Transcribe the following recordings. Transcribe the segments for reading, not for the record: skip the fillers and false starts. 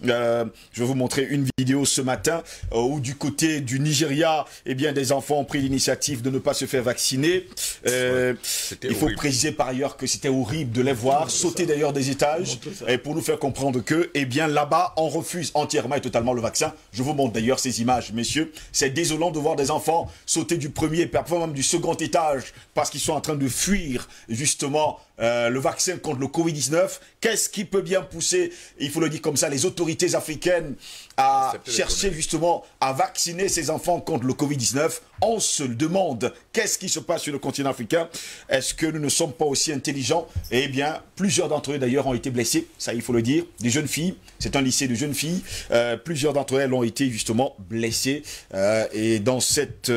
Je vais vous montrer une vidéo ce matin où du côté du Nigeria, eh bien, des enfants ont pris l'initiative de ne pas se faire vacciner. Il faut préciser par ailleurs que c'était horrible de les voir sauter d'ailleurs des étages et pour nous faire comprendre que, eh bien, là-bas, on refuse entièrement et totalement le vaccin. Je vous montre d'ailleurs ces images, messieurs. C'est désolant de voir des enfants sauter du premier et parfois même du second étage parce qu'ils sont en train de fuir justement le vaccin contre le Covid-19. Qu'est-ce qui peut bien pousser, il faut le dire comme ça, les autorités africaines à chercher justement à vacciner ces enfants contre le Covid-19? On se demande qu'est-ce qui se passe sur le continent africain. Est-ce que nous ne sommes pas aussi intelligents? Eh bien, plusieurs d'entre eux d'ailleurs ont été blessés, ça il faut le dire, des jeunes filles, c'est un lycée de jeunes filles, plusieurs d'entre elles ont été justement blessées et dans cette,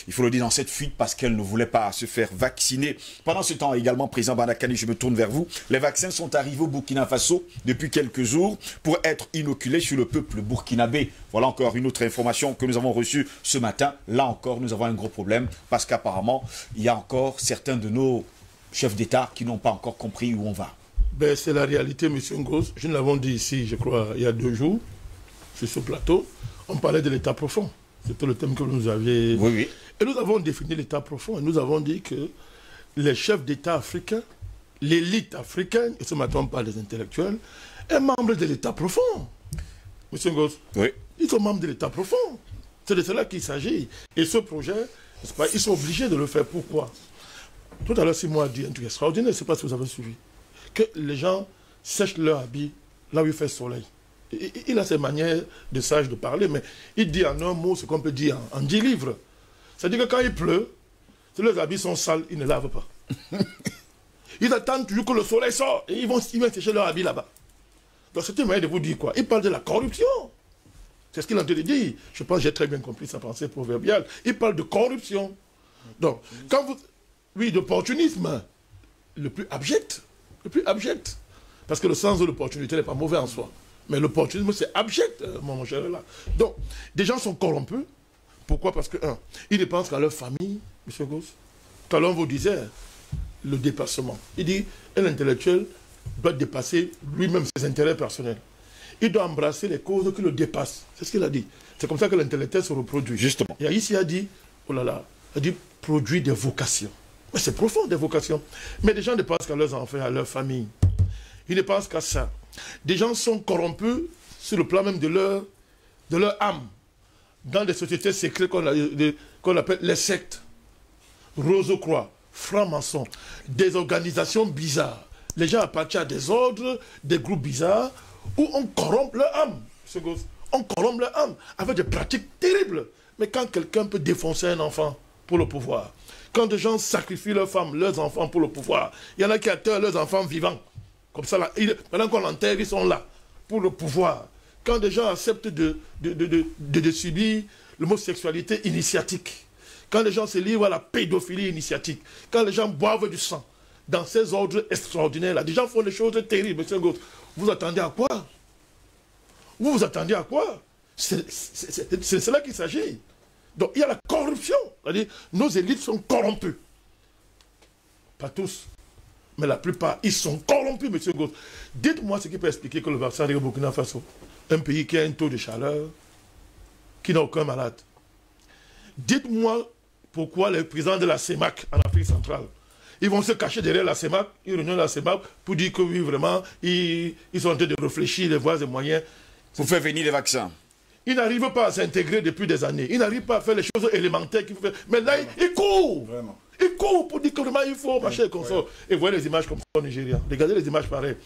il faut le dire, dans cette fuite parce qu'elles ne voulaient pas se faire vacciner. Pendant ce temps également, président Banakani, je me tourne vers vous, les vaccins sont arrivés au Burkina Faso depuis quelques jours pour être inoculés sur le peuple burkinabé. Voilà encore une autre information que nous avons reçue ce matin. Là encore, nous avons un gros problème parce qu'apparemment, il y a encore certains de nos chefs d'État qui n'ont pas encore compris où on va. Ben, c'est la réalité, M. Ngos. Je nous l'avons dit ici, je crois, il y a 2 jours, sur ce plateau. On parlait de l'État profond. C'était le thème que vous nous aviez... Oui, oui. Et nous avons défini l'État profond. Et nous avons dit que les chefs d'État africains, l'élite africaine, et ce matin on parle des intellectuels, est membre de l'État profond. M. Ngos. Oui. Ils sont membres de l'État profond. C'est de cela qu'il s'agit. Et ce projet, pas, ils sont obligés de le faire. Pourquoi? Tout à l'heure, Simon a dit un truc extraordinaire, je ne sais pas si vous avez suivi. Que les gens sèchent leur habit là où il fait soleil. Il a ses manières de sage de parler, mais il dit en un mot ce qu'on peut dire en 10 livres. C'est-à-dire que quand il pleut, si leurs habits sont sales, ils ne lavent pas. Ils attendent toujours que le soleil sort et ils vont sécher leur habit là-bas. Donc c'est une manière de vous dire quoi? Il parle de la corruption. C'est ce qu'il a entendu dire. Je pense que j'ai très bien compris sa pensée proverbiale. Il parle de corruption. Donc, quand vous... Oui, d'opportunisme. Le plus abject. Le plus abject. Parce que le sens de l'opportunité n'est pas mauvais en soi. Mais l'opportunisme, c'est abject, mon cher là. Donc, des gens sont corrompus. Pourquoi? Parce que, ils ne pensent qu'à leur famille, M. Gauss. Tout à l'heure, on vous disait le dépassement. Il dit, un intellectuel doit dépasser lui-même ses intérêts personnels. Il doit embrasser les causes qui le dépassent. C'est ce qu'il a dit. C'est comme ça que l'intellectuel se reproduit. Justement. Et ici, il a dit, oh là là, il a dit, produit des vocations. Mais c'est profond, des vocations. Mais des gens ne pensent qu'à leurs enfants, à leur famille. Ils ne pensent qu'à ça. Des gens sont corrompus sur le plan même de leur âme. Dans des sociétés secrètes qu'on appelle les sectes. Rose-Croix, francs-maçons, des organisations bizarres. Les gens appartiennent à des ordres, des groupes bizarres, où on corrompt leur âme. On corrompt leur âme avec des pratiques terribles. Mais quand quelqu'un peut défoncer un enfant pour le pouvoir, quand des gens sacrifient leurs femmes, leurs enfants pour le pouvoir, il y en a qui atteint leurs enfants vivants. Comme ça, là, pendant qu'on l'enterre, ils sont là pour le pouvoir. Quand des gens acceptent de subir l'homosexualité initiatique, quand les gens se livrent à la pédophilie initiatique, quand les gens boivent du sang, dans ces ordres extraordinaires-là, des gens font des choses terribles, M. Gauss. Vous attendez à quoi? Vous vous attendez à quoi? C'est cela qu'il s'agit. Donc il y a la corruption. C'est-à-dire, nos élites sont corrompues. Pas tous, mais la plupart, ils sont corrompus, M. Gauss. Dites-moi ce qui peut expliquer que le vaccin arrive au Burkina Faso, un pays qui a un taux de chaleur, qui n'a aucun malade. Dites-moi pourquoi les présidents de la CEMAC en Afrique centrale, ils vont se cacher derrière la CEMAC, ils réunissent la CEMAC pour dire que oui, vraiment, ils sont en train de réfléchir, les voies et moyens. Pour faire venir les vaccins. Ils n'arrivent pas à s'intégrer depuis des années. Ils n'arrivent pas à faire les choses élémentaires qu'il faut faire. Mais là, ils courent. Vraiment. Ils courent pour dire que vraiment il faut marcher comme ça. Et voyez les images comme ça au Nigeria. Regardez les images pareilles.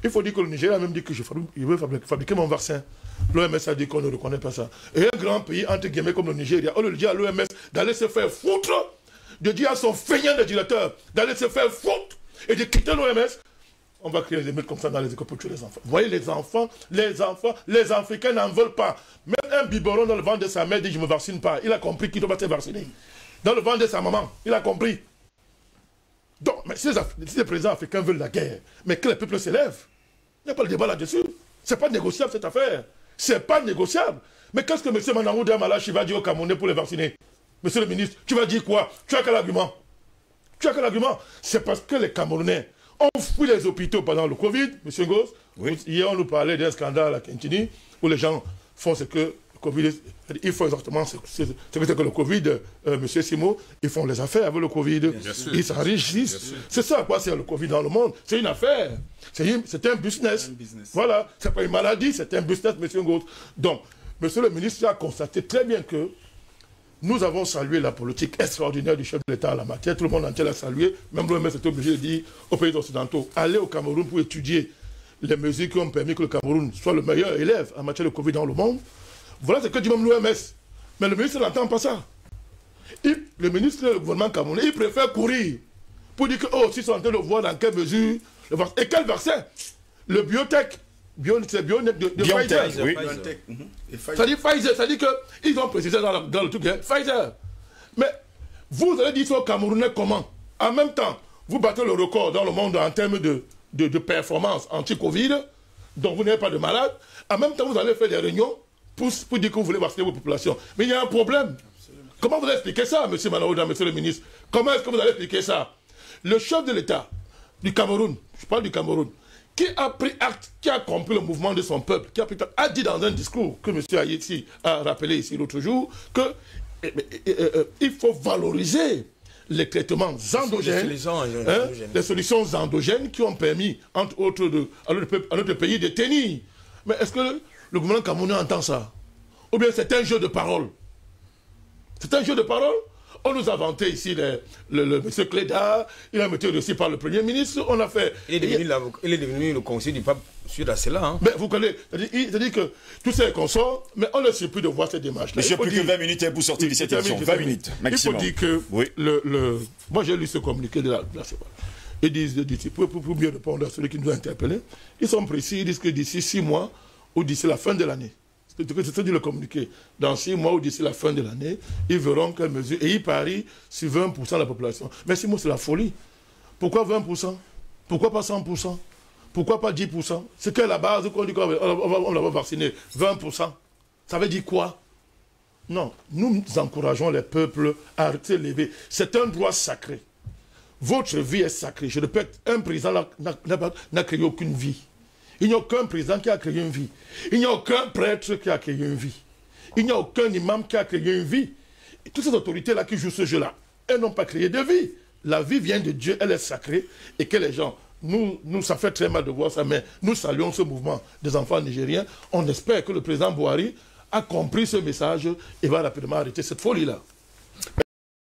Il faut dire que le Nigeria a même dit que je veux fabriquer mon vaccin. L'OMS a dit qu'on ne reconnaît pas ça. Et un grand pays, entre guillemets, comme le Nigeria, on le dit à l'OMS d'aller se faire foutre, de dire à son feignant de directeur d'aller se faire foutre et de quitter l'OMS. On va créer des émeutes comme ça dans les écoles pour tuer les enfants. Vous voyez, les Africains n'en veulent pas. Même un biberon dans le ventre de sa mère dit je ne me vaccine pas. Il a compris qu'il ne doit pas se vacciner. Dans le ventre de sa maman, il a compris. Donc, mais si les présidents africains veulent la guerre, mais que les peuples s'élèvent, il n'y a pas le débat là-dessus. Ce n'est pas négociable cette affaire. Ce n'est pas négociable. Mais qu'est-ce que M. Manaouda Malachi va dire aux Camerounais pour les vacciner? Monsieur le ministre, tu vas dire quoi? Tu as quel argument? Tu as quel argument? C'est parce que les Camerounais On fouille les hôpitaux pendant le Covid, M. Goss. Oui. Hier, on nous parlait d'un scandale à Kintini où les gens font ce que le Covid... Ils font exactement ce que le Covid, M. Simo, ils font les affaires avec le Covid. Ils s'enrichissent. C'est ça, quoi, c'est le Covid dans le monde. C'est une affaire. C'est un business. Voilà. C'est pas une maladie, c'est un business, M. Goss. Donc, M. le ministre a constaté très bien que nous avons salué la politique extraordinaire du chef de l'État en la matière. Tout le monde entier l'a salué. Même l'OMS était obligé de dire aux pays occidentaux, allez au Cameroun pour étudier les mesures qui ont permis que le Cameroun soit le meilleur élève en matière de Covid dans le monde. Voilà ce que dit même l'OMS. Mais le ministre n'entend pas ça. Le ministre du gouvernement camerounais, il préfère courir pour dire que, oh, s'ils sont en train de voir dans quelle mesure, et quel vaccin? Le biotech. C'est Biontech de Pfizer. Oui. C'est-à-dire Pfizer, c'est-à-dire qu'ils ont précisé dans le truc, hein, Pfizer. Mais vous allez dire ça aux Camerounais comment? En même temps, vous battez le record dans le monde en termes de performance anti-Covid, donc vous n'avez pas de malades. En même temps, vous allez faire des réunions pour dire que vous voulez vacciner vos populations. Mais il y a un problème. Absolument. Comment vous allez expliquer ça, M. Manaouda, M. le ministre? Comment est-ce que vous allez expliquer ça? Le chef de l'État du Cameroun, je parle du Cameroun, qui a pris acte, qui a compris le mouvement de son peuple, qui a pris acte, a dit dans un discours que M. Ayeti a rappelé ici l'autre jour, qu'il faut valoriser les traitements endogènes, les solutions endogènes qui ont permis, entre autres, à notre pays de tenir. Mais est-ce que le gouvernement camerounais entend ça? Ou bien c'est un jeu de parole? C'est un jeu de parole? On nous a vanté ici le M. Cléda, il a été reçu par le Premier ministre, on a fait... Il est devenu le conseiller du pape suite à cela. Hein. Mais vous connaissez, c'est-à-dire que tous ces consorts, mais on est surpris de voir cette démarche. Monsieur, plus que 20 minutes pour sortir de cette émission. 20 minutes, maximum. Il faut dire que... Oui. Moi, j'ai lu ce communiqué de la ils disent, pour bien répondre à celui qui nous a interpellés, ils sont précis, ils disent que d'ici 6 mois ou d'ici la fin de l'année, c'est dit le communiqué. Dans 6 mois ou d'ici la fin de l'année, ils verront quelles mesures. Et ils parient sur 20% de la population. Mais 6 mois, c'est la folie. Pourquoi 20%? Pourquoi pas 100%? Pourquoi pas 10%? C'est que la base qu'on dit qu'on va vacciner 20%. Ça veut dire quoi? Non. Nous encourageons les peuples à s'élever. C'est un droit sacré. Votre vie est sacrée. Je répète, un président n'a créé aucune vie. Il n'y a aucun président qui a créé une vie. Il n'y a aucun prêtre qui a créé une vie. Il n'y a aucun imam qui a créé une vie. Et toutes ces autorités-là qui jouent ce jeu-là, elles n'ont pas créé de vie. La vie vient de Dieu, elle est sacrée. Et que les gens, nous, ça fait très mal de voir ça, mais nous saluons ce mouvement des enfants nigériens. On espère que le président Buhari a compris ce message et va rapidement arrêter cette folie-là.